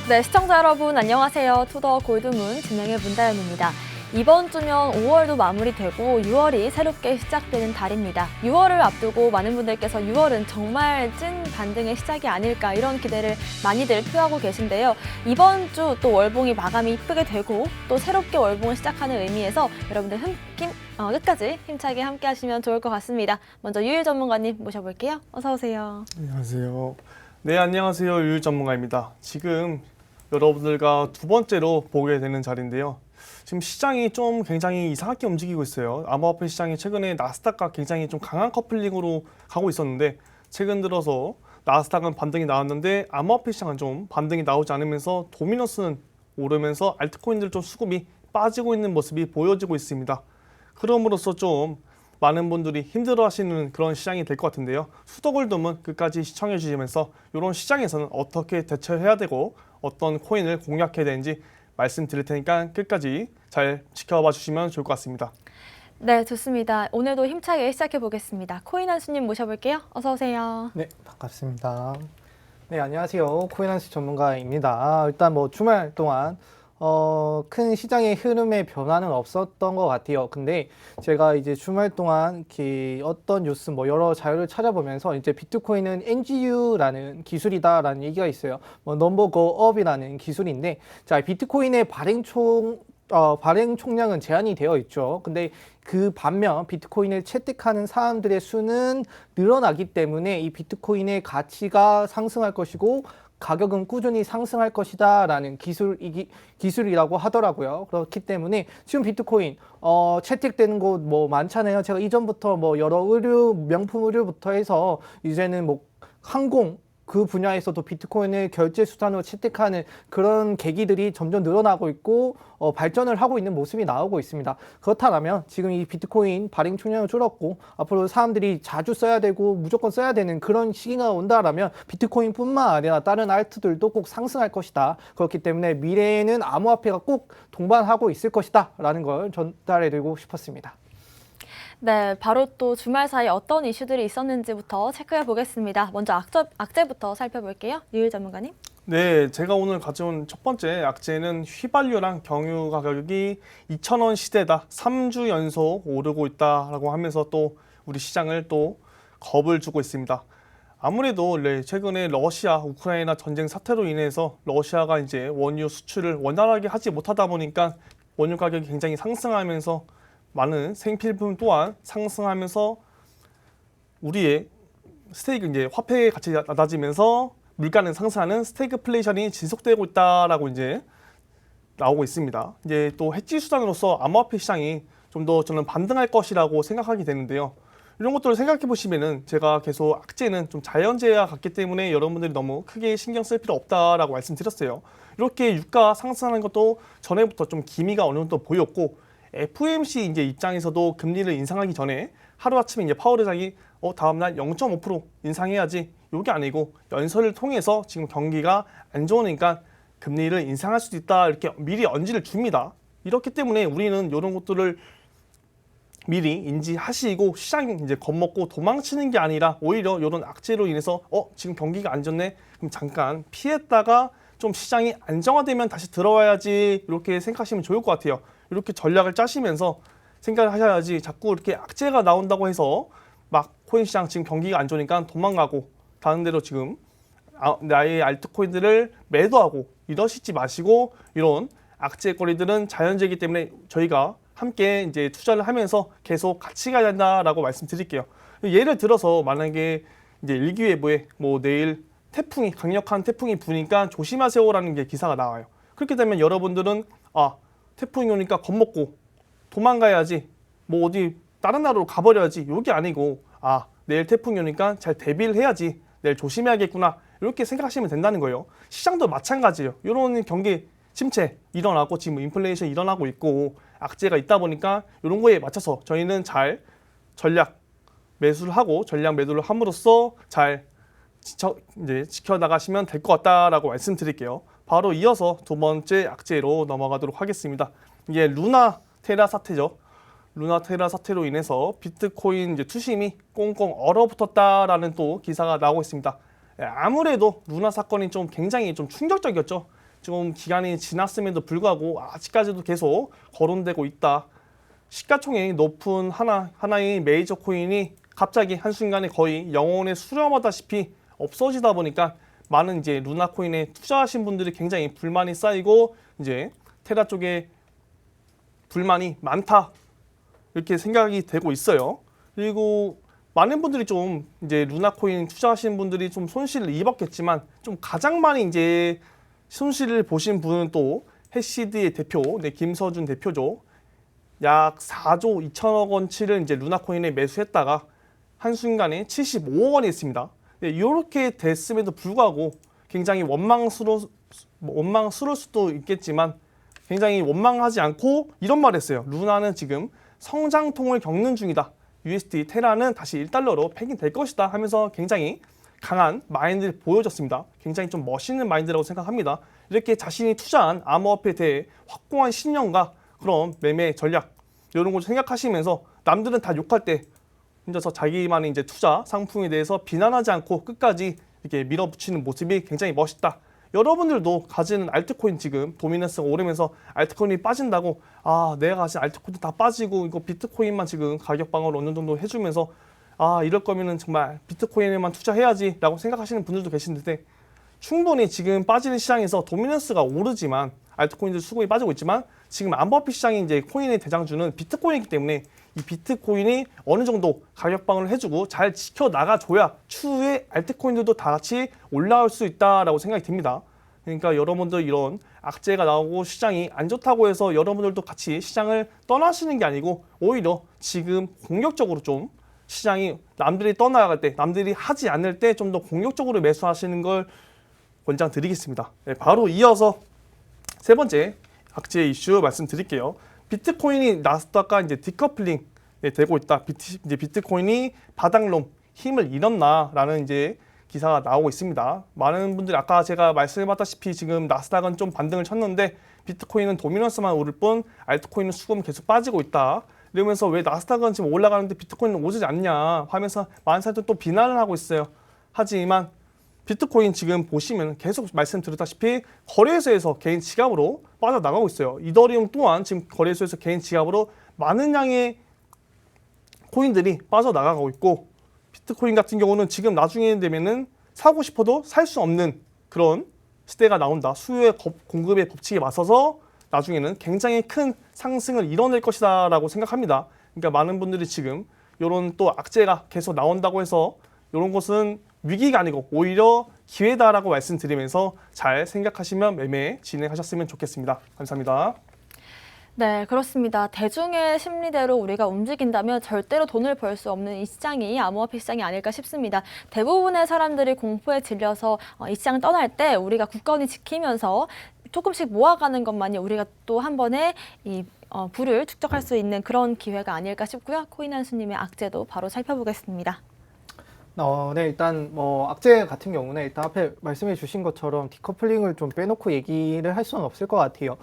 네, 시청자 여러분 안녕하세요. 투더 골드문 진행의 문다연입니다. 이번 주면 5월도 마무리되고 6월이 새롭게 시작되는 달입니다. 6월을 앞두고 많은 분들께서 6월은 정말 찐 반등의 시작이 아닐까 이런 기대를 많이들 표하고 계신데요. 이번 주 또 월봉이 마감이 이쁘게 되고 또 새롭게 월봉을 시작하는 의미에서 여러분들 끝까지 힘차게 함께 하시면 좋을 것 같습니다. 먼저 유일 전문가님 모셔볼게요. 어서 오세요. 안녕하세요. 네, 안녕하세요. 유일 전문가입니다. 지금 여러분들과 두 번째로 보게 되는 자리인데요. 지금 시장이 좀 굉장히 이상하게 움직이고 있어요. 암호화폐 시장이 최근에 나스닥과 굉장히 좀 강한 커플링으로 가고 있었는데 최근 들어서 나스닥은 반등이 나왔는데 암호화폐 시장은 좀 반등이 나오지 않으면서 도미너스는 오르면서 알트코인들 좀 수급이 빠지고 있는 모습이 보여지고 있습니다. 그럼으로써 좀 많은 분들이 힘들어하시는 그런 시장이 될 것 같은데요. 투더골드문 끝까지 시청해 주시면서 이런 시장에서는 어떻게 대처해야 되고 어떤 코인을 공략해야 되는지 말씀드릴 테니까 끝까지 잘 지켜봐 주시면 좋을 것 같습니다. 네, 좋습니다. 오늘도 힘차게 시작해 보겠습니다. 코인 한수님 모셔볼게요. 어서 오세요. 네, 반갑습니다. 네, 안녕하세요. 코인한수 전문가입니다. 일단 주말 동안 큰 시장의 흐름의 변화는 없었던 것 같아요. 근데 제가 이제 주말 동안 어떤 뉴스 여러 자료를 찾아보면서 이제 비트코인은 NGU라는 기술이다라는 얘기가 있어요. 넘버 고 업이라는 기술인데, 자, 비트코인의 발행 총량은 제한이 되어 있죠. 근데 그 반면 비트코인을 채택하는 사람들의 수는 늘어나기 때문에 이 비트코인의 가치가 상승할 것이고 가격은 꾸준히 상승할 것이다 라는 기술이라고 하더라고요. 그렇기 때문에 지금 비트코인 채택되는 곳 많잖아요. 제가 이전부터 여러 명품 의류부터 해서 이제는 항공 그 분야에서도 비트코인을 결제 수단으로 채택하는 그런 계기들이 점점 늘어나고 있고 발전을 하고 있는 모습이 나오고 있습니다. 그렇다면 지금 이 비트코인 발행 총량이 줄었고 앞으로 사람들이 자주 써야 되고 무조건 써야 되는 그런 시기가 온다라면 비트코인뿐만 아니라 다른 알트들도 꼭 상승할 것이다. 그렇기 때문에 미래에는 암호화폐가 꼭 동반하고 있을 것이다 라는 걸 전달해드리고 싶었습니다. 네, 바로 또 주말 사이 어떤 이슈들이 있었는지부터 체크해 보겠습니다. 먼저 악재부터 살펴볼게요. 유일 전문가님. 네, 제가 오늘 가져온 첫 번째 악재는 휘발유랑 경유 가격이 2,000원 시대다. 3주 연속 오르고 있다라고 하면서 또 우리 시장을 또 겁을 주고 있습니다. 아무래도 최근에 러시아, 우크라이나 전쟁 사태로 인해서 러시아가 이제 원유 수출을 원활하게 하지 못하다 보니까 원유 가격이 굉장히 상승하면서 많은 생필품 또한 상승하면서 우리의 이제 화폐의 가치가 낮아지면서 물가는 상승하는 스태그플레이션이 지속되고 있다라고 이제 나오고 있습니다. 이제 또 해지 수단으로서 암호화폐 시장이 좀 더 저는 반등할 것이라고 생각하게 되는데요. 이런 것들을 생각해 보시면은 제가 계속 악재는 좀 자연재해와 같기 때문에 여러분들이 너무 크게 신경 쓸 필요 없다라고 말씀드렸어요. 이렇게 유가 상승하는 것도 전에부터 좀 기미가 어느 정도 보였고 FOMC 이제 입장에서도 금리를 인상하기 전에 하루아침에 이제 파월 의장이 다음날 0.5% 인상해야지 이게 아니고 연설을 통해서 지금 경기가 안 좋으니까 금리를 인상할 수도 있다 이렇게 미리 언지를 줍니다. 이렇기 때문에 우리는 이런 것들을 미리 인지하시고 시장이 이제 겁먹고 도망치는 게 아니라 오히려 이런 악재로 인해서 지금 경기가 안 좋네 그럼 잠깐 피했다가 좀 시장이 안정화되면 다시 들어와야지 이렇게 생각하시면 좋을 것 같아요. 이렇게 전략을 짜시면서 생각을 하셔야지 자꾸 이렇게 악재가 나온다고 해서 막 코인 시장 지금 경기가 안 좋으니까 도망가고 다른 데로 지금 나의 알트코인들을 매도하고 이러시지 마시고 이런 악재 거리들은 자연재이기 때문에 저희가 함께 이제 투자를 하면서 계속 같이 가야 된다라고 말씀드릴게요. 예를 들어서 만약에 이제 일기예보에 내일 강력한 태풍이 부니까 조심하세요라는 게 기사가 나와요. 그렇게 되면 여러분들은 태풍이 오니까 겁먹고 도망가야지 어디 다른 나라로 가버려야지 이게 아니고 내일 태풍이 오니까 잘 대비를 해야지 내일 조심해야겠구나 이렇게 생각하시면 된다는 거예요. 시장도 마찬가지예요. 이런 경기 침체 일어나고 지금 인플레이션 일어나고 있고 악재가 있다 보니까 이런 거에 맞춰서 저희는 잘 전략 매수를 하고 전략 매도를 함으로써 잘 이제 지켜나가시면 될 것 같다라고 말씀드릴게요. 바로 이어서 두 번째 악재로 넘어가도록 하겠습니다. 이게 루나 테라 사태죠. 루나 테라 사태로 인해서 비트코인 이제 투심이 꽁꽁 얼어붙었다라는 또 기사가 나오고 있습니다. 아무래도 루나 사건이 굉장히 좀 충격적이었죠. 좀 기간이 지났음에도 불구하고 아직까지도 계속 거론되고 있다. 시가총액이 높은 하나의 메이저 코인이 갑자기 한순간에 거의 영혼에 수렴하다시피 없어지다 보니까 많은 이제 루나 코인에 투자하신 분들이 굉장히 불만이 쌓이고 이제 테라 쪽에 불만이 많다 이렇게 생각이 되고 있어요. 그리고 많은 분들이 좀 이제 루나 코인 투자하시는 분들이 좀 손실을 입었겠지만 좀 가장 많이 이제 손실을 보신 분은 또 해시드의 대표, 네, 김서준 대표죠. 약 4조 2천억 원치를 이제 루나 코인에 매수했다가 한순간에 75억 원이 있습니다. 네, 이렇게 됐음에도 불구하고 굉장히 원망스러울 수도 있겠지만 굉장히 원망하지 않고 이런 말을 했어요. 루나는 지금 성장통을 겪는 중이다. USD 테라는 다시 1달러로 팽이될 것이다 하면서 굉장히 강한 마인드를 보여줬습니다. 굉장히 좀 멋있는 마인드라고 생각합니다. 이렇게 자신이 투자한 암호화폐에 대해 확고한 신념과 그런 매매 전략 이런 걸 생각하시면서 남들은 다 욕할 때 혼자서 자기만의 이제 투자 상품에 대해서 비난하지 않고 끝까지 이렇게 밀어붙이는 모습이 굉장히 멋있다. 여러분들도 가지는 알트코인 지금 도미넌스가 오르면서 알트코인이 빠진다고 내가 가진 알트코인도 다 빠지고 이거 비트코인만 지금 가격 방어를 어느 정도 해주면서 이럴 거면은 정말 비트코인에만 투자해야지 라고 생각하시는 분들도 계시는데 충분히 지금 빠지는 시장에서 도미넌스가 오르지만 알트코인들 수급이 빠지고 있지만 지금 암호화폐 시장이 이제 코인의 대장주는 비트코인이기 때문에 이 비트코인이 어느 정도 가격 방어를 해주고 잘 지켜나가줘야 추후에 알트코인들도 다 같이 올라올 수 있다라고 생각이 듭니다. 그러니까 여러분들 이런 악재가 나오고 시장이 안 좋다고 해서 여러분들도 같이 시장을 떠나시는 게 아니고 오히려 지금 공격적으로 좀 시장이 남들이 떠나갈 때, 남들이 하지 않을 때 좀 더 공격적으로 매수하시는 걸 권장드리겠습니다. 네, 바로 이어서 세 번째 악재 이슈 말씀드릴게요. 비트코인이 나스닥과 이제 디커플링 되고 있다. 이제 비트코인이 바닥론 힘을 잃었나라는 이제 기사가 나오고 있습니다. 많은 분들이 아까 제가 말씀해봤다시피 지금 나스닥은 좀 반등을 쳤는데 비트코인은 도미넌스만 오를 뿐 알트코인은 수급은 계속 빠지고 있다. 이러면서 왜 나스닥은 지금 올라가는데 비트코인은 오르지 않냐 하면서 많은 사람들이 또 비난을 하고 있어요. 하지만 비트코인 지금 보시면 계속 말씀드렸다시피 거래소에서 개인 지갑으로 빠져나가고 있어요. 이더리움 또한 지금 거래소에서 개인 지갑으로 많은 양의 코인들이 빠져나가고 있고 비트코인 같은 경우는 지금 나중에 되면은 사고 싶어도 살 수 없는 그런 시대가 나온다. 수요의 공급의 법칙에 맞서서 나중에는 굉장히 큰 상승을 이뤄낼 것이다 라고 생각합니다. 그러니까 많은 분들이 지금 이런 또 악재가 계속 나온다고 해서 이런 것은 위기가 아니고 오히려 기회다라고 말씀드리면서 잘 생각하시면 매매 진행하셨으면 좋겠습니다. 감사합니다. 네, 그렇습니다. 대중의 심리대로 우리가 움직인다면 절대로 돈을 벌 수 없는 이 시장이 암호화폐 시장이 아닐까 싶습니다. 대부분의 사람들이 공포에 질려서 이 시장을 떠날 때 우리가 굳건히 지키면서 조금씩 모아가는 것만이 우리가 또 한 번에 이 부를 축적할 수 있는 그런 기회가 아닐까 싶고요. 코인 한수님의 악재도 바로 살펴보겠습니다. 네, 일단 악재 같은 경우는 일단 앞에 말씀해 주신 것처럼 디커플링을 좀 빼놓고 얘기를 할 수는 없을 것 같아요.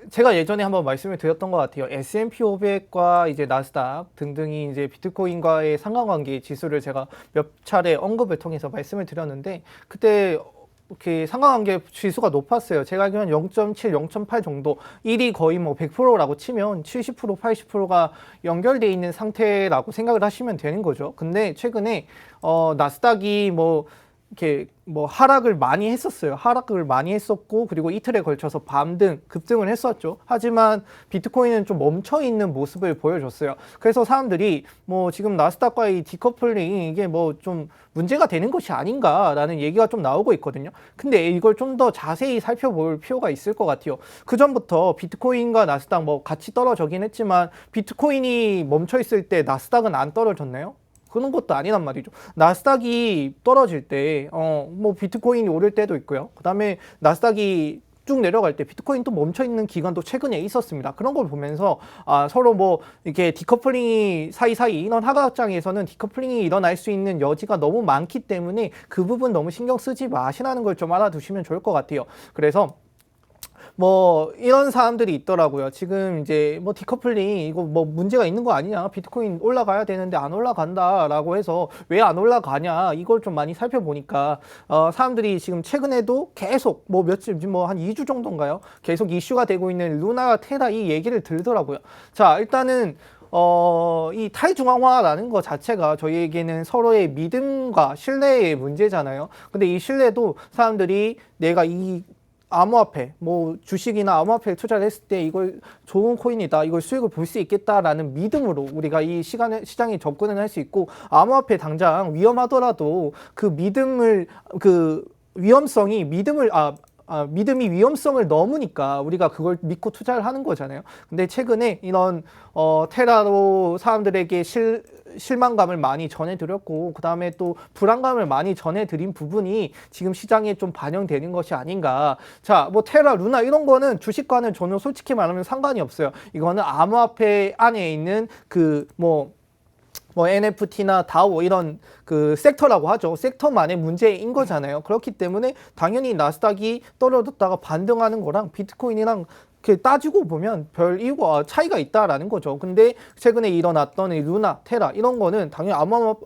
제가 예전에 한번 말씀을 드렸던 것 같아요. S&P 500과 이제 나스닥 등등이 이제 비트코인과의 상관관계 지수를 제가 몇 차례 언급을 통해서 말씀을 드렸는데 그때 이렇게 상관관계 지수가 높았어요. 제가 알기로는 0.7, 0.8 정도, 1이 거의 100%라고 치면 70%, 80%가 연결돼 있는 상태라고 생각을 하시면 되는 거죠. 근데 최근에 나스닥이 이렇게 하락을 많이 했었어요. 하락을 많이 했었고 그리고 이틀에 걸쳐서 밤등 급등을 했었죠. 하지만 비트코인은 좀 멈춰 있는 모습을 보여줬어요. 그래서 사람들이 지금 나스닥과의 디커플링 이게 좀 문제가 되는 것이 아닌가라는 얘기가 좀 나오고 있거든요. 근데 이걸 좀 더 자세히 살펴볼 필요가 있을 것 같아요. 그 전부터 비트코인과 나스닥 같이 떨어지긴 했지만 비트코인이 멈춰 있을 때 나스닥은 안 떨어졌나요? 그런 것도 아니란 말이죠. 나스닥이 떨어질 때, 비트코인이 오를 때도 있고요. 그 다음에 나스닥이 쭉 내려갈 때 비트코인 또 멈춰있는 기간도 최근에 있었습니다. 그런 걸 보면서, 서로 이렇게 디커플링이 사이사이 이런 하락장에서는 디커플링이 일어날 수 있는 여지가 너무 많기 때문에 그 부분 너무 신경 쓰지 마시라는 걸 좀 알아두시면 좋을 것 같아요. 그래서, 뭐 이런 사람들이 있더라고요. 지금 이제 뭐 디커플링 이거 뭐 문제가 있는 거 아니냐? 비트코인 올라가야 되는데 안 올라간다라고 해서 왜 안 올라가냐? 이걸 좀 많이 살펴보니까 사람들이 지금 최근에도 계속 뭐 며칠 뭐 한 2주 정도인가요? 계속 이슈가 되고 있는 루나 테라 이 얘기를 들더라고요. 자, 일단은 이 탈중앙화라는 것 자체가 저희에게는 서로의 믿음과 신뢰의 문제잖아요. 근데 이 신뢰도 사람들이 내가 이 암호화폐, 뭐 주식이나 암호화폐를 투자를 했을 때 이걸 좋은 코인이다, 이걸 수익을 볼 수 있겠다라는 믿음으로 우리가 이 시장에 접근을 할 수 있고, 암호화폐 당장 위험하더라도 그 믿음을 위험성이 믿음이 위험성을 넘으니까 우리가 그걸 믿고 투자를 하는 거잖아요. 근데 최근에 이런 테라로 사람들에게 실망감을 많이 전해드렸고, 그 다음에 또 불안감을 많이 전해드린 부분이 지금 시장에 좀 반영되는 것이 아닌가. 자, 뭐 테라, 루나 이런 거는 주식과는 전혀 솔직히 말하면 상관이 없어요. 이거는 암호화폐 안에 있는 뭐 NFT나 다오 이런 그 섹터라고 하죠. 섹터만의 문제인 거잖아요. 그렇기 때문에 당연히 나스닥이 떨어졌다가 반등하는 거랑 비트코인이랑 따지고 보면 별 이유가 차이가 있다라는 거죠. 근데 최근에 일어났던 이 루나, 테라 이런 거는 당연히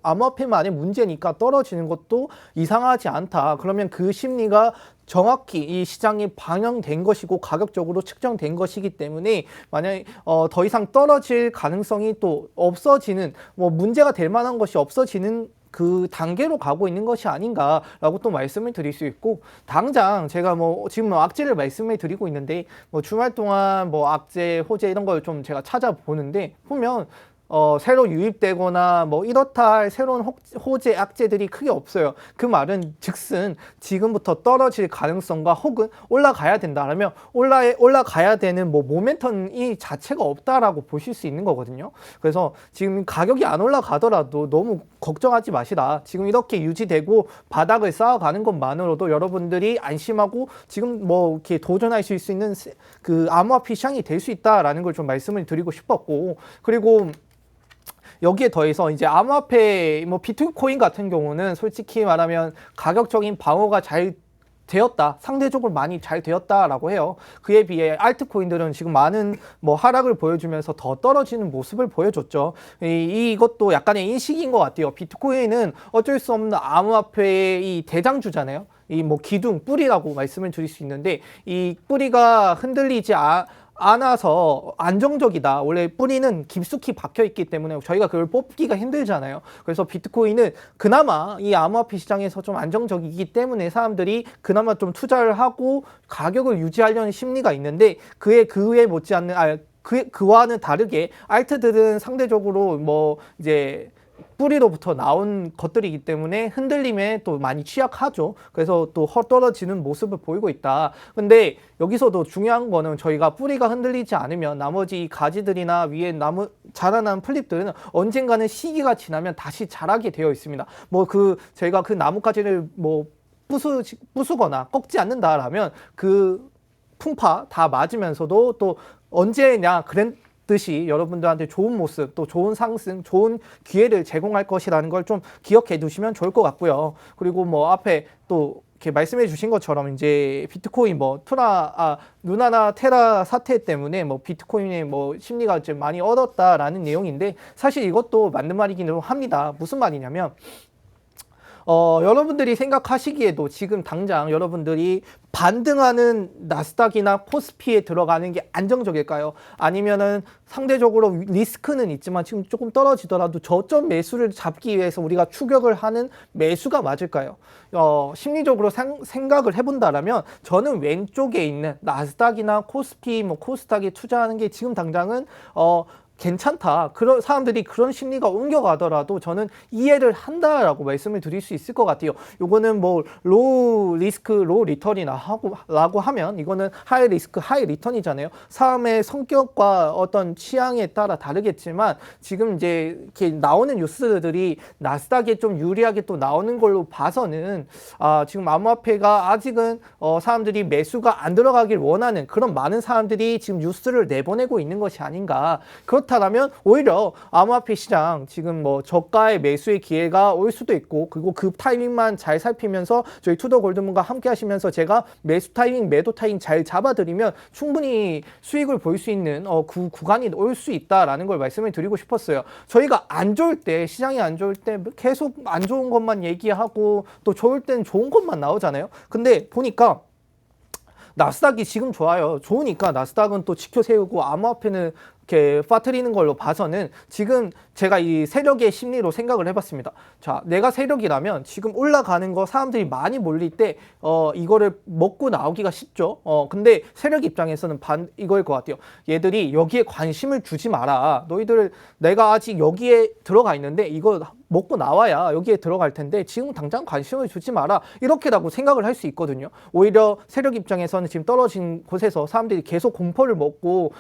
암호화폐만의 문제니까 떨어지는 것도 이상하지 않다. 그러면 그 심리가 정확히 이 시장에 반영된 것이고 가격적으로 측정된 것이기 때문에 만약에 더 이상 떨어질 가능성이 또 없어지는, 뭐 문제가 될 만한 것이 없어지는 그 단계로 가고 있는 것이 아닌가라고 또 말씀을 드릴 수 있고, 당장 제가 뭐 지금 악재를 말씀을 드리고 있는데 뭐 주말 동안 뭐 악재, 호재 이런 걸 좀 제가 찾아보는데 보면 새로 유입되거나 뭐 이렇다 할 새로운 호재, 악재들이 크게 없어요. 그 말은 즉슨 지금부터 떨어질 가능성과 혹은 올라가야 된다라면 올라가야 되는 뭐 모멘텀이 자체가 없다라고 보실 수 있는 거거든요. 그래서 지금 가격이 안 올라가더라도 너무 걱정하지 마시라. 지금 이렇게 유지되고 바닥을 쌓아가는 것만으로도 여러분들이 안심하고 지금 뭐 이렇게 도전하실 수 있는 그 암호화폐 시장이 될 수 있다라는 걸 좀 말씀을 드리고 싶었고, 그리고 여기에 더해서 이제 암호화폐, 뭐 비트코인 같은 경우는 솔직히 말하면 가격적인 방어가 잘 되었다, 상대적으로 많이 잘 되었다라고 해요. 그에 비해 알트코인들은 지금 많은 뭐 하락을 보여주면서 더 떨어지는 모습을 보여줬죠. 이것도 약간의 인식인 것 같아요. 비트코인은 어쩔 수 없는 암호화폐의 이 대장주잖아요. 이 뭐 기둥, 뿌리라고 말씀을 드릴 수 있는데, 이 뿌리가 흔들리지 않아서 안정적이다. 원래 뿌리는 깊숙이 박혀 있기 때문에 저희가 그걸 뽑기가 힘들잖아요. 그래서 비트코인은 그나마 이 암호화폐 시장에서 좀 안정적이기 때문에 사람들이 그나마 좀 투자를 하고 가격을 유지하려는 심리가 있는데, 그에 못지않는 그와는 다르게 알트들은 상대적으로 뭐 이제 뿌리로부터 나온 것들이기 때문에 흔들림에 또 많이 취약하죠. 그래서 또 떨어지는 모습을 보이고 있다. 근데 여기서도 중요한 거는 저희가 뿌리가 흔들리지 않으면 나머지 부가지들이나 위에 자라난 플립들은 언젠가는 시기가 지나면 다시 자라게 되어 있습니다. 뭐 저희가 그 나뭇가지를 뭐 부수거나 꺾지 않는다라면 그 풍파 다 맞으면서도 또 언제냐 듯이 여러분들한테 좋은 모습, 또 좋은 상승, 좋은 기회를 제공할 것이라는 걸 좀 기억해 두시면 좋을 것 같고요. 그리고 뭐 앞에 또 이렇게 말씀해 주신 것처럼 이제 비트코인 루나나 테라 사태 때문에 뭐 비트코인의 뭐 심리가 좀 많이 얻었다라는 내용인데, 사실 이것도 맞는 말이기는 합니다. 무슨 말이냐면 여러분들이 생각하시기에도 지금 당장 여러분들이 반등하는 나스닥이나 코스피에 들어가는 게 안정적일까요? 아니면은 상대적으로 리스크는 있지만 지금 조금 떨어지더라도 저점 매수를 잡기 위해서 우리가 추격을 하는 매수가 맞을까요? 심리적으로 생각을 해본다라면 저는 왼쪽에 있는 나스닥이나 코스피, 뭐 코스닥에 투자하는 게 지금 당장은 괜찮다. 그런 사람들이 그런 심리가 옮겨가더라도 저는 이해를 한다라고 말씀을 드릴 수 있을 것 같아요. 요거는 뭐 로우 리스크 로우 리턴이라고 하면 이거는 하이 리스크 하이 리턴이잖아요. 사람의 성격과 어떤 취향에 따라 다르겠지만 지금 이제 이렇게 나오는 뉴스들이 나스닥에 좀 유리하게 또 나오는 걸로 봐서는 지금 암호화폐가 아직은 사람들이 매수가 안 들어가길 원하는 그런 많은 사람들이 지금 뉴스를 내보내고 있는 것이 아닌가. 그렇다면 오히려 암호화폐 시장 지금 뭐 저가의 매수의 기회가 올 수도 있고, 그리고 그 타이밍만 잘 살피면서 저희 투더 골드문과 함께 하시면서 제가 매수 타이밍, 매도 타이밍 잘 잡아드리면 충분히 수익을 볼 수 있는 그 구간이 올 수 있다라는 걸 말씀을 드리고 싶었어요. 저희가 안 좋을 때, 시장이 안 좋을 때 계속 안 좋은 것만 얘기하고 또 좋을 때는 좋은 것만 나오잖아요. 근데 보니까 나스닥이 지금 좋아요. 좋으니까 나스닥은 또 지켜 세우고 암호화폐는 이렇게 빠뜨리는 걸로 봐서는 지금 제가 이 세력의 심리로 생각을 해봤습니다. 자, 내가 세력이라면 지금 올라가는 거 사람들이 많이 몰릴 때 이거를 먹고 나오기가 쉽죠. 근데 세력 입장에서는 이거일 것 같아요. 얘들이 여기에 관심을 주지 마라. 너희들 내가 아직 여기에 들어가 있는데 이거 먹고 나와야 여기에 들어갈 텐데 지금 당장 관심을 주지 마라. 이렇게라고 생각을 할 수 있거든요. 오히려 세력 입장에서는 지금 떨어진 곳에서 사람들이 계속 공포를 먹고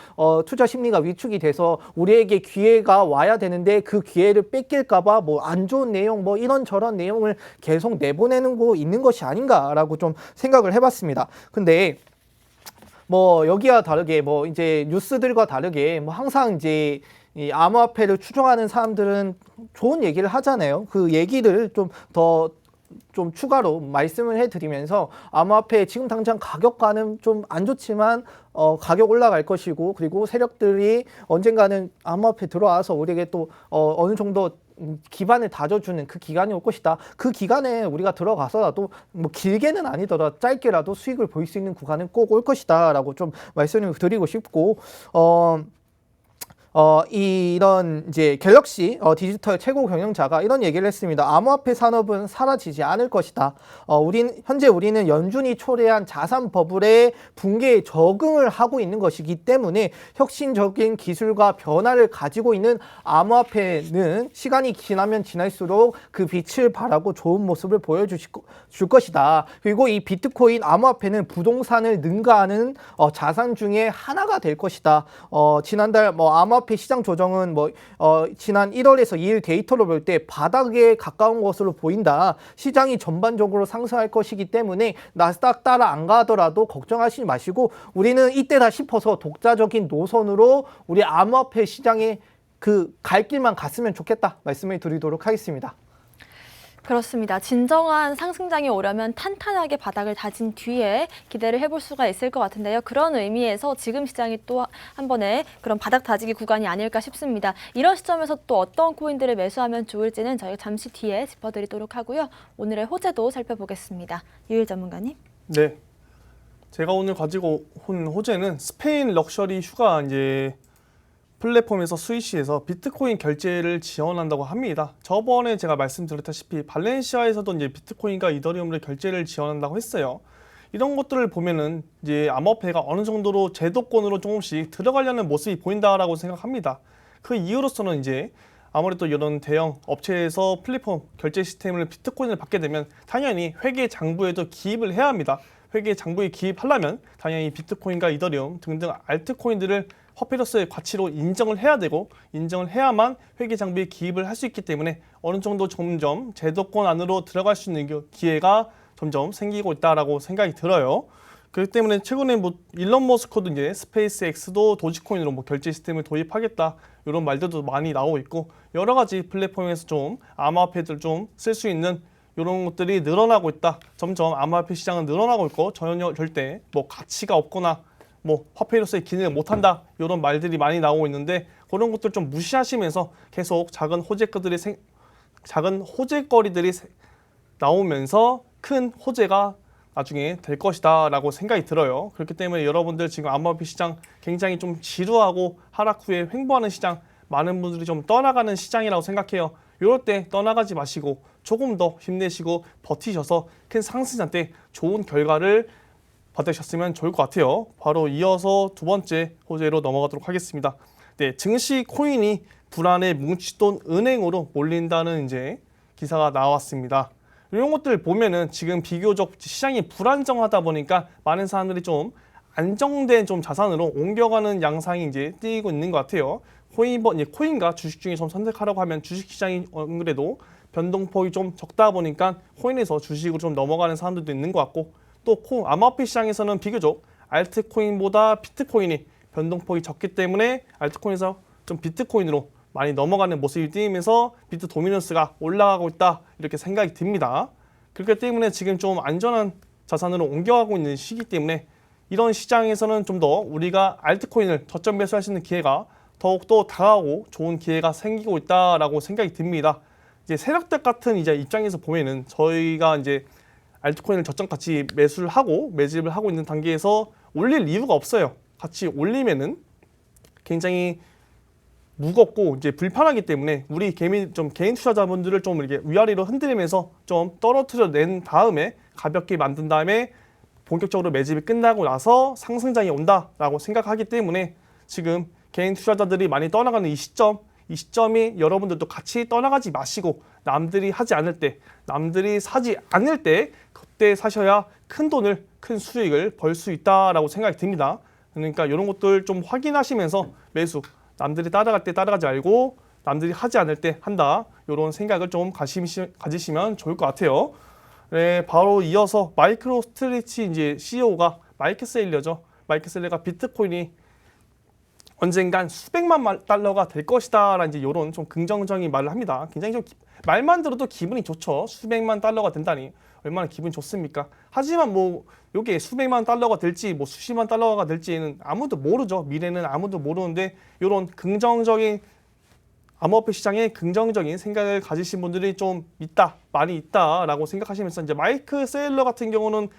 투자 심리가 위축이 돼서 우리에게 기회가 와야 되는데 그 기회를 뺏길까봐 뭐 안 좋은 내용, 뭐 이런저런 내용을 계속 내보내는 거 있는 것이 아닌가라고 좀 생각을 해봤습니다. 근데 뭐 여기와 다르게 뭐 이제 뉴스들과 다르게 뭐 항상 이제 이 암호화폐를 추종하는 사람들은 좋은 얘기를 하잖아요. 그 얘기를 좀 추가로 말씀을 해드리면서 암호화폐 지금 당장 가격과는 좀 안 좋지만 가격 올라갈 것이고, 그리고 세력들이 언젠가는 암호화폐 들어와서 우리에게 또 어느 정도 기반을 다져주는 그 기간이 올 것이다. 그 기간에 우리가 들어가서라도 뭐 길게는 아니더라도 짧게라도 수익을 볼 수 있는 구간은 꼭 올 것이다 라고 좀 말씀을 드리고 싶고, 이런 이제 갤럭시 디지털 최고 경영자가 이런 얘기를 했습니다. 암호화폐 산업은 사라지지 않을 것이다. 현재 우리는 연준이 초래한 자산 버블의 붕괴에 적응을 하고 있는 것이기 때문에 혁신적인 기술과 변화를 가지고 있는 암호화폐는 시간이 지나면 지날수록 그 빛을 발하고 좋은 모습을 보여줄 것이다. 그리고 이 비트코인 암호화폐는 부동산을 능가하는 자산 중에 하나가 될 것이다. 지난달 뭐 암호화폐 시장 조정은 지난 1월에서 2일 데이터로 볼 때 바닥에 가까운 것으로 보인다. 시장이 전반적으로 상승할 것이기 때문에 나스닥 따라 안 가더라도 걱정하시지 마시고 우리는 이때다 싶어서 독자적인 노선으로 우리 암호화폐 시장에 그 갈 길만 갔으면 좋겠다 말씀을 드리도록 하겠습니다. 그렇습니다. 진정한 상승장이 오려면 탄탄하게 바닥을 다진 뒤에 기대를 해볼 수가 있을 것 같은데요. 그런 의미에서 지금 시장이 또 한 번의 그런 바닥 다지기 구간이 아닐까 싶습니다. 이런 시점에서 또 어떤 코인들을 매수하면 좋을지는 저희가 잠시 뒤에 짚어드리도록 하고요. 오늘의 호재도 살펴보겠습니다. 유일 전문가님. 네, 제가 오늘 가지고 온 호재는 스페인 럭셔리 휴가 이제 플랫폼에서 스위시에서 비트코인 결제를 지원한다고 합니다. 저번에 제가 말씀드렸다시피 발렌시아에서도 이제 비트코인과 이더리움을 결제를 지원한다고 했어요. 이런 것들을 보면은 이제 암호화폐가 어느 정도로 제도권으로 조금씩 들어가려는 모습이 보인다라고 생각합니다. 그 이유로서는 이제 아무래도 이런 대형 업체에서 플랫폼 결제 시스템을 비트코인을 받게 되면 당연히 회계 장부에도 기입을 해야 합니다. 회계 장부에 기입하려면 당연히 비트코인과 이더리움 등등 알트코인들을 화폐로서의 가치로 인정을 해야 되고 인정을 해야만 회계 장부에 기입을 할 수 있기 때문에 어느 정도 점점 제도권 안으로 들어갈 수 있는 기회가 점점 생기고 있다라고 생각이 들어요. 그렇기 때문에 최근에 뭐 일론 머스크도 이제 스페이스X도 도지코인으로 뭐 결제 시스템을 도입하겠다 이런 말들도 많이 나오고 있고 여러 가지 플랫폼에서 좀 암호화폐들 좀 쓸 수 있는 이런 것들이 늘어나고 있다. 점점 암호화폐 시장은 늘어나고 있고 전혀 절대 뭐 가치가 없거나 뭐 화폐로서의 기능을 못한다 이런 말들이 많이 나오고 있는데 그런 것들 좀 무시하시면서 계속 작은 호재거리들이 나오면서 큰 호재가 나중에 될 것이다 라고 생각이 들어요. 그렇기 때문에 여러분들 지금 암호화폐 시장 굉장히 좀 지루하고 하락 후에 횡보하는 시장 많은 분들이 좀 떠나가는 시장이라고 생각해요. 이럴 때 떠나가지 마시고 조금 더 힘내시고 버티셔서 큰 상승장 때 좋은 결과를 받으셨으면 좋을 것 같아요. 바로 이어서 두 번째 호재로 넘어가도록 하겠습니다. 네, 증시 코인이 불안에 뭉치돈 은행으로 몰린다는 이제 기사가 나왔습니다. 이런 것들 보면은 지금 비교적 시장이 불안정하다 보니까 많은 사람들이 좀 안정된 좀 자산으로 옮겨가는 양상이 이제 띄고 있는 것 같아요. 코인과 주식 중에 좀 선택하라고 하면 주식 시장이 안 그래도 변동폭이 좀 적다 보니까 코인에서 주식으로 좀 넘어가는 사람들도 있는 것 같고 또 암호화폐 시장에서는 비교적 알트코인보다 비트코인이 변동폭이 적기 때문에 알트코인에서 좀 비트코인으로 많이 넘어가는 모습이 띄면서 비트 도미넌스가 올라가고 있다 이렇게 생각이 듭니다. 그렇기 때문에 지금 좀 안전한 자산으로 옮겨가고 있는 시기 때문에 이런 시장에서는 좀 더 우리가 알트코인을 저점 매수할 수 있는 기회가 더욱더 다가오고 좋은 기회가 생기고 있다라고 생각이 듭니다. 이제 세력들 같은 이제 입장에서 보면은 저희가 이제 알트코인을 저점 같이 매수를 하고 매집을 하고 있는 단계에서 올릴 이유가 없어요. 같이 올리면은 굉장히 무겁고 이제 불편하기 때문에 우리 개인 투자자분들을 좀 이렇게 위아래로 흔들면서 좀 떨어뜨려 낸 다음에 가볍게 만든 다음에 본격적으로 매집이 끝나고 나서 상승장이 온다라고 생각하기 때문에 지금 개인 투자자들이 많이 떠나가는 이 시점이 여러분들도 같이 떠나가지 마시고 남들이 하지 않을 때, 남들이 사지 않을 때 그때 사셔야 큰 돈을, 큰 수익을 벌 수 있다라고 생각이 듭니다. 그러니까 이런 것들 좀 확인하시면서 매수, 남들이 따라갈 때 따라가지 말고 남들이 하지 않을 때 한다. 이런 생각을 좀 가지시면 좋을 것 같아요. 네, 바로 이어서 마이크로 스트레치 이제 CEO가 마이크 세일러죠. 마이크 세일러가 비트코인이 언젠간 수백만 달러가 될 것이다라는 이제 이런 좀 긍정적인 말을 합니다. 굉장히 좀 말만 들어도 기분이 좋죠. 수백만 달러가 된다니 얼마나 기분이 좋습니까? 하지만 뭐 이게 수백만 달러가 될지 뭐 수십만 달러가 될지는 아무도 모르죠. 미래는 아무도 모르는데 이런 긍정적인 암호화폐 시장에 긍정적인 생각을 가지신 분들이 좀 많이 있다라고 생각하시면서 이제 마이크 세일러 같은 경우는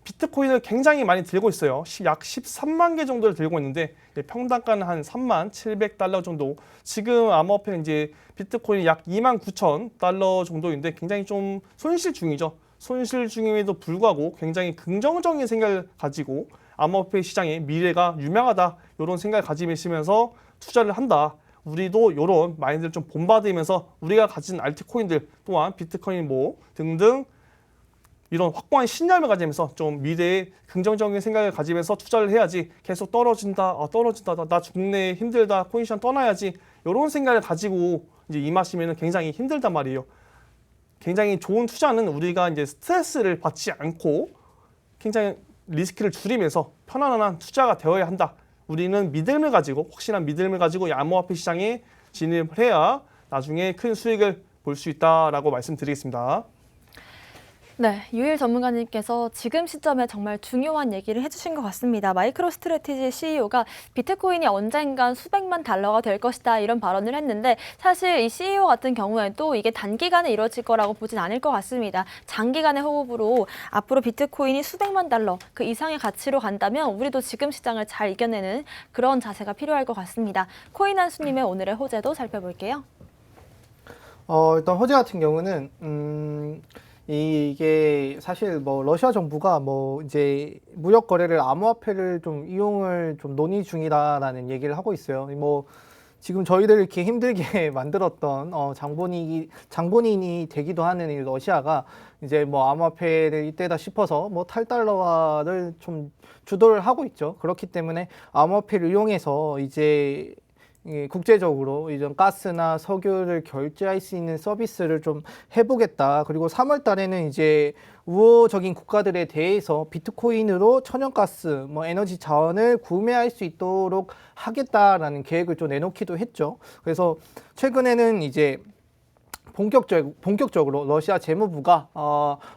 비트코인을 굉장히 많이 들고 있어요. 약 13만 개 정도를 들고 있는데 평단가는 한 3만 700달러 정도. 지금 암호화폐 이제 비트코인이 약 2만 9천 달러 정도인데 굉장히 좀 손실 중이죠. 손실 중임에도 불구하고 굉장히 긍정적인 생각을 가지고 암호화폐 시장의 미래가 유명하다 이런 생각을 가지시면서 투자를 한다. 우리도 이런 마인드를 좀 본받으면서 우리가 가진 알트코인들 또한 비트코인 뭐 등등 이런 확고한 신념을 가지면서 좀 미래에 긍정적인 생각을 가지면서 투자를 해야지. 계속 떨어진다, 나 죽네, 힘들다, 코인 시장 떠나야지 이런 생각을 가지고 이제 임하시면 굉장히 힘들단 말이에요. 굉장히 좋은 투자는 우리가 이제 스트레스를 받지 않고 굉장히 리스크를 줄이면서 편안한 투자가 되어야 한다. 우리는 믿음을 가지고 확실한 믿음을 가지고 이 암호화폐 시장에 진입을 해야 나중에 큰 수익을 볼 수 있다라고 말씀드리겠습니다. 네, 유일 전문가님께서 지금 시점에 정말 중요한 얘기를 해주신 것 같습니다. 마이크로 스트래티지 CEO가 비트코인이 언젠간 수백만 달러가 될 것이다 이런 발언을 했는데 사실 이 CEO 같은 경우에도 이게 단기간에 이루어질 거라고 보진 않을 것 같습니다. 장기간의 호흡으로 앞으로 비트코인이 수백만 달러 그 이상의 가치로 간다면 우리도 지금 시장을 잘 이겨내는 그런 자세가 필요할 것 같습니다. 코인 한수님의 오늘의 호재도 살펴볼게요. 일단 호재 같은 경우는 이게 사실 뭐 러시아 정부가 뭐 이제 무역 거래를 암호화폐를 좀 이용을 좀 논의 중이다라는 얘기를 하고 있어요. 뭐 지금 저희들 이렇게 힘들게 만들었던 장본인이 되기도 하는 이 러시아가 이제 뭐 암호화폐를 이때다 싶어서 뭐 탈달러화를 좀 주도를 하고 있죠. 그렇기 때문에 암호화폐를 이용해서 이제 국제적으로 이전 가스나 석유를 결제할 수 있는 서비스를 좀 해보겠다. 그리고 3월 달에는 이제 우호적인 국가들에 대해서 비트코인으로 천연가스, 뭐 에너지 자원을 구매할 수 있도록 하겠다라는 계획을 좀 내놓기도 했죠. 그래서 최근에는 이제 본격적으로 러시아 재무부가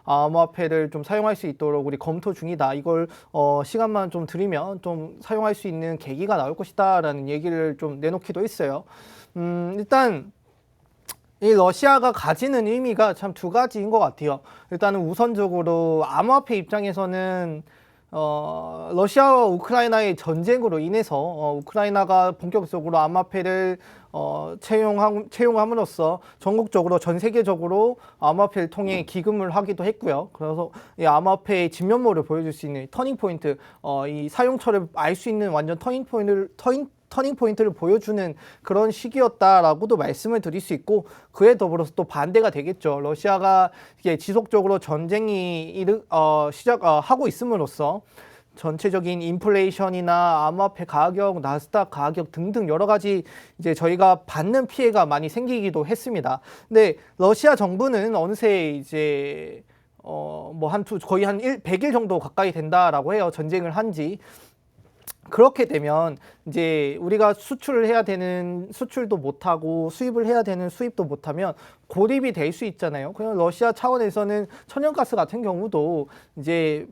암호화폐를 좀 사용할 수 있도록 우리 검토 중이다. 이걸 시간만 좀 들이면 좀 사용할 수 있는 계기가 나올 것이다라는 얘기를 좀 내놓기도 했어요. 일단 이 러시아가 가지는 의미가 참 두 가지인 것 같아요. 일단은 우선적으로 암호화폐 입장에서는 러시아와 우크라이나의 전쟁으로 인해서 우크라이나가 본격적으로 암호화폐를 채용함으로써 전국적으로 전 세계적으로 암호화폐를 통해 기금을 하기도 했고요. 그래서 이 암호화폐의 진면모를 보여줄 수 있는 터닝 포인트, 이 사용처를 알 수 있는 완전 터닝 포인트를 보여주는 그런 시기였다라고도 말씀을 드릴 수 있고, 그에 더불어서 또 반대가 되겠죠. 러시아가 이게 지속적으로 전쟁이 하고 있음으로써 전체적인 인플레이션이나 암호화폐 가격, 나스닥 가격 등등 여러 가지 이제 저희가 받는 피해가 많이 생기기도 했습니다. 근데 러시아 정부는 어느새 이제 거의 한 100일 정도 가까이 된다라고 해요. 전쟁을 한지. 그렇게 되면 이제 우리가 수출을 해야 되는 수출도 못하고 수입을 해야 되는 수입도 못하면 고립이 될 수 있잖아요. 그냥 러시아 차원에서는 천연가스 같은 경우도 이제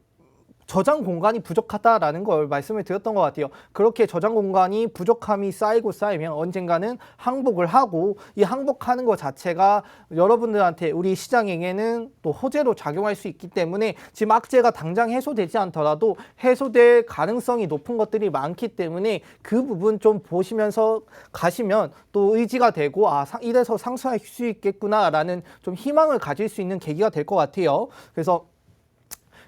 저장 공간이 부족하다라는 걸 말씀을 드렸던 것 같아요. 그렇게 저장 공간이 부족함이 쌓이고 쌓이면 언젠가는 항복을 하고 이 항복하는 것 자체가 여러분들한테 우리 시장에게는 또 호재로 작용할 수 있기 때문에 지금 악재가 당장 해소되지 않더라도 해소될 가능성이 높은 것들이 많기 때문에 그 부분 좀 보시면서 가시면 또 의지가 되고 이래서 상승할 수 있겠구나라는 좀 희망을 가질 수 있는 계기가 될 것 같아요. 그래서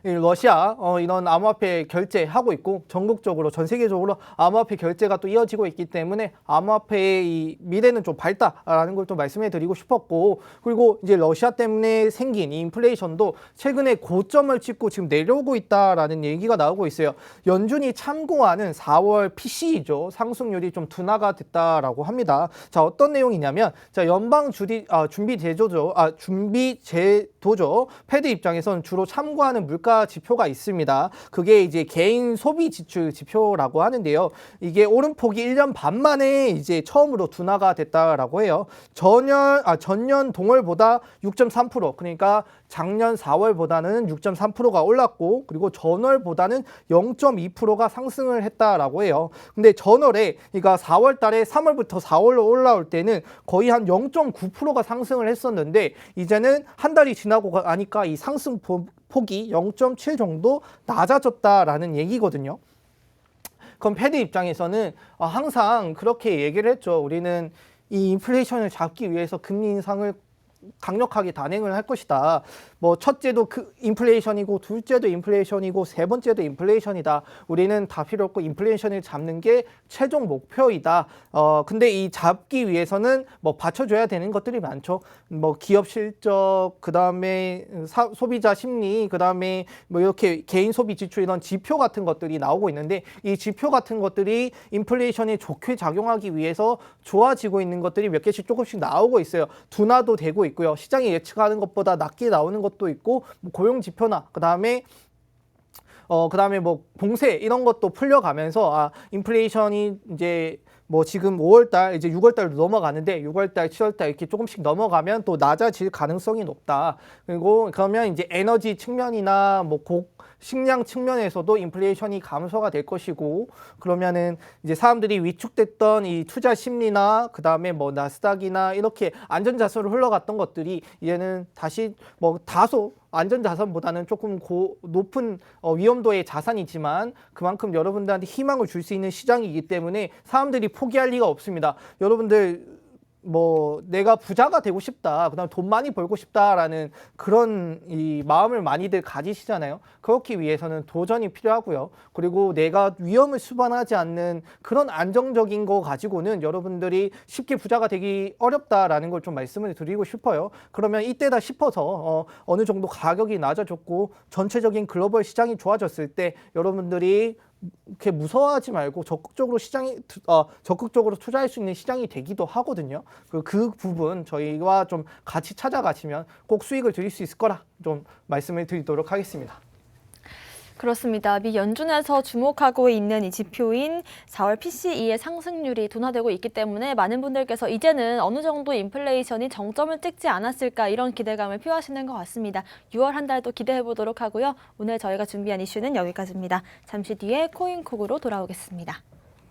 러시아 이런 암호화폐 결제하고 있고 전국적으로 전 세계적으로 암호화폐 결제가 또 이어지고 있기 때문에 암호화폐의 이 미래는 좀 밝다라는 걸 또 말씀해 드리고 싶었고, 그리고 이제 러시아 때문에 생긴 이 인플레이션도 최근에 고점을 찍고 지금 내려오고 있다라는 얘기가 나오고 있어요. 연준이 참고하는 4월 PCE죠. 상승률이 좀 둔화가 됐다라고 합니다. 자, 어떤 내용이냐면 자, 준비 제도죠. 패드 입장에서는 주로 참고하는 물가 지표가 있습니다. 그게 이제 개인 소비 지출 지표라고 하는데요. 이게 오름폭이 1년 반 만에 이제 처음으로 둔화가 됐다라고 해요. 전년 동월보다 6.3%, 그러니까 작년 4월보다는 6.3%가 올랐고, 그리고 전월보다는 0.2%가 상승을 했다라고 해요. 근데 전월에, 그러니까 4월 달에 3월부터 4월로 올라올 때는 거의 한 0.9%가 상승을 했었는데, 이제는 한 달이 지나고 가니까 이 상승 폭이 0.7 정도 낮아졌다라는 얘기거든요. 그럼 패드 입장에서는 항상 그렇게 얘기를 했죠. 우리는 이 인플레이션을 잡기 위해서 금리 인상을 강력하게 단행을 할 것이다. 뭐 첫째도 그 인플레이션이고 둘째도 인플레이션이고 세 번째도 인플레이션이다. 우리는 다 필요 없고 인플레이션을 잡는 게 최종 목표이다. 근데 이 잡기 위해서는 뭐 받쳐줘야 되는 것들이 많죠. 뭐 기업 실적, 그 다음에 소비자 심리, 그 다음에 뭐 이렇게 개인 소비 지출 이런 지표 같은 것들이 나오고 있는데, 이 지표 같은 것들이 인플레이션에 좋게 작용하기 위해서 좋아지고 있는 것들이 몇 개씩 조금씩 나오고 있어요. 둔화도 되고 있고요. 시장이 예측하는 것보다 낮게 나오는 것도 있고, 뭐 고용 지표나 그다음에 뭐 봉쇄 이런 것도 풀려가면서 인플레이션이 이제 뭐 지금 5월달 이제 6월달로 넘어가는데 6월달, 7월달 이렇게 조금씩 넘어가면 또 낮아질 가능성이 높다. 그리고 그러면 이제 에너지 측면이나 뭐 식량 측면에서도 인플레이션이 감소가 될 것이고, 그러면은 이제 사람들이 위축됐던 이 투자 심리나 그다음에 뭐 나스닥이나 이렇게 안전자산으로 흘러갔던 것들이 이제는 다시 뭐 다소 안전자산보다는 조금 높은 위험도의 자산이지만 그만큼 여러분들한테 희망을 줄 수 있는 시장이기 때문에 사람들이 포기할 리가 없습니다. 여러분들 뭐 내가 부자가 되고 싶다, 그다음에 돈 많이 벌고 싶다라는 그런 이 마음을 많이들 가지시잖아요. 그렇기 위해서는 도전이 필요하고요. 그리고 내가 위험을 수반하지 않는 그런 안정적인 거 가지고는 여러분들이 쉽게 부자가 되기 어렵다라는 걸 좀 말씀을 드리고 싶어요. 그러면 이때다 싶어서 어느 정도 가격이 낮아졌고 전체적인 글로벌 시장이 좋아졌을 때 여러분들이 이렇게 무서워하지 말고 적극적으로 투자할 수 있는 시장이 되기도 하거든요. 그 부분 저희와 좀 같이 찾아가시면 꼭 수익을 드릴 수 있을 거라 좀 말씀을 드리도록 하겠습니다. 그렇습니다. 미 연준에서 주목하고 있는 이 지표인 4월 PCE의 상승률이 둔화되고 있기 때문에 많은 분들께서 이제는 어느 정도 인플레이션이 정점을 찍지 않았을까 이런 기대감을 표하시는 것 같습니다. 6월 한 달도 기대해 보도록 하고요. 오늘 저희가 준비한 이슈는 여기까지입니다. 잠시 뒤에 코인콕으로 돌아오겠습니다.